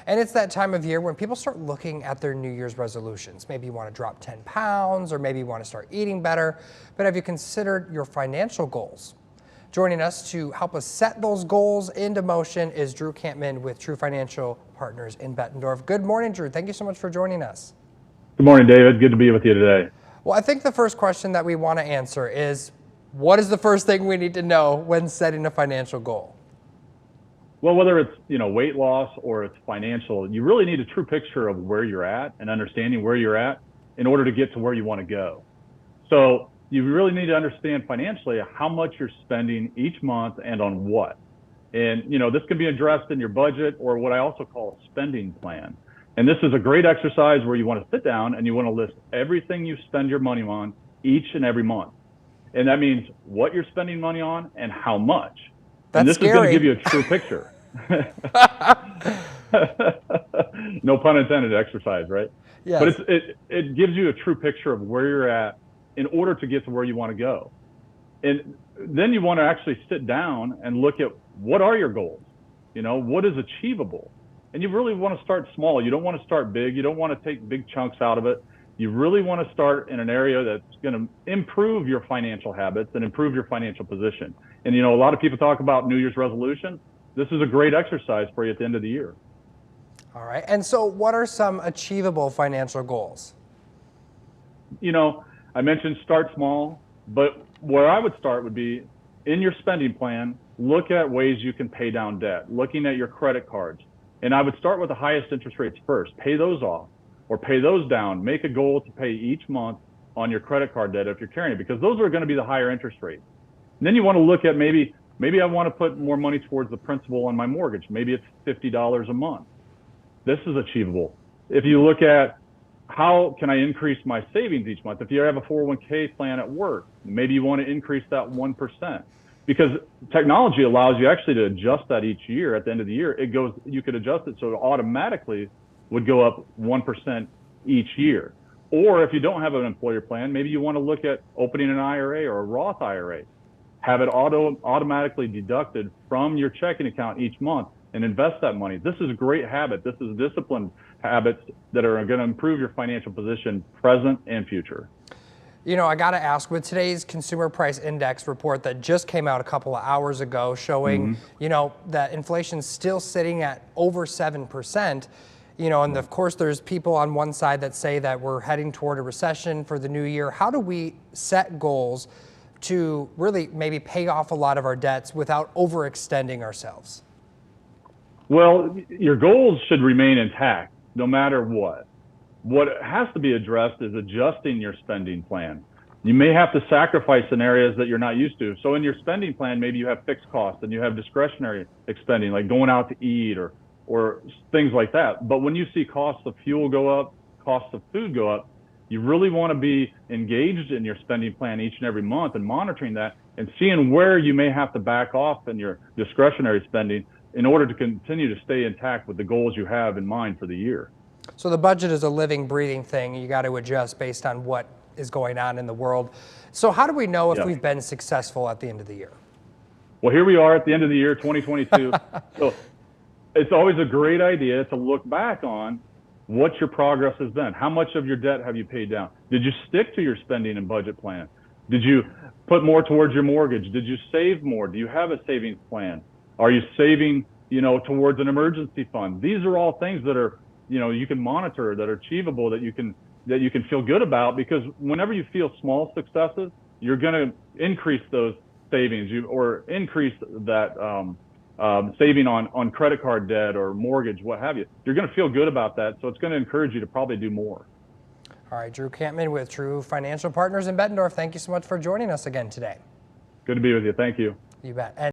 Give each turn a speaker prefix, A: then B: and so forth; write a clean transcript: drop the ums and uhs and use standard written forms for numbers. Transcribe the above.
A: And it's that time of year when people start looking at their New Year's resolutions. Maybe you want to drop 10 pounds or maybe you want to start eating better. But have you considered your financial goals? Joining us to help us set those goals into motion is Drew Kampman with True Financial Partners in Bettendorf. Good morning, Drew. Thank you so much for joining us.
B: Good morning, David. Good to be with you today.
A: Well, I think the first question that we want to answer is, what is the first thing we need to know when setting a financial goal?
B: Well, whether it's weight loss or it's financial, you really need a true picture of where you're at and understanding where you're at in order to get to where you want to go. So you really need to understand financially how much you're spending each month and on what. And this can be addressed in your budget or what I also call a spending plan. And this is a great exercise where you want to sit down and you want to list everything you spend your money on each and every month. And that means what you're spending money on and how much.
A: That's
B: and this
A: scary.
B: is going to give you a true picture. No pun intended, exercise, right?
A: Yes.
B: But it gives you a true picture of where you're at in order to get to where you want to go. And then you want to actually sit down and look at what are your goals? What is achievable? And you really want to start small. You don't want to start big. You don't want to take big chunks out of it. You really want to start in an area that's going to improve your financial habits and improve your financial position. And a lot of people talk about New Year's resolution. This is a great exercise for you at the end of the year.
A: All right. And so what are some achievable financial goals?
B: I mentioned start small, but where I would start would be in your spending plan, look at ways you can pay down debt, looking at your credit cards. And I would start with the highest interest rates first, pay those off or pay those down, make a goal to pay each month on your credit card debt if you're carrying it, because those are going to be the higher interest rates. And then you want to look at maybe I want to put more money towards the principal on my mortgage. Maybe it's $50 a month. This is achievable. If you look at how can I increase my savings each month? If you have a 401k plan at work, maybe you want to increase that 1%. Because technology allows you actually to adjust that each year. At the end of the year, you could adjust it so it automatically would go up 1% each year. Or if you don't have an employer plan, maybe you want to look at opening an IRA or a Roth IRA. Have it automatically deducted from your checking account each month and invest that money. This is a great habit. This is disciplined habits that are going to improve your financial position present and future.
A: I got to ask, with today's Consumer Price Index report that just came out a couple of hours ago showing, that inflation's still sitting at over 7%, and of course there's people on one side that say that we're heading toward a recession for the new year. How do we set goals to really maybe pay off a lot of our debts without overextending ourselves?
B: Well, your goals should remain intact no matter what. What has to be addressed is adjusting your spending plan. You may have to sacrifice in areas that you're not used to. So in your spending plan, maybe you have fixed costs and you have discretionary spending, like going out to eat or things like that. But when you see costs of fuel go up, costs of food go up, you really want to be engaged in your spending plan each and every month and monitoring that and seeing where you may have to back off in your discretionary spending in order to continue to stay intact with the goals you have in mind for the year.
A: So the budget is a living, breathing thing. You got to adjust based on what is going on in the world. So how do we know if we've been successful at the end of the year?
B: Well, here we are at the end of the year, 2022. So it's always a great idea to look back on what your progress has been. How much of your debt have you paid down? Did you stick to your spending and budget plan? Did you put more towards your mortgage? Did you save more? Do you have a savings plan? Are you saving, towards an emergency fund? These are all things that are, you can monitor, that are achievable, that you can feel good about, because whenever you feel small successes, you're going to increase those savings or increase that saving on credit card debt or mortgage, what have you. You're going to feel good about that. So it's going to encourage you to probably do more.
A: All right, Drew Kampman with True Financial Partners in Bettendorf. Thank you so much for joining us again today.
B: Good to be with you. Thank you.
A: You bet.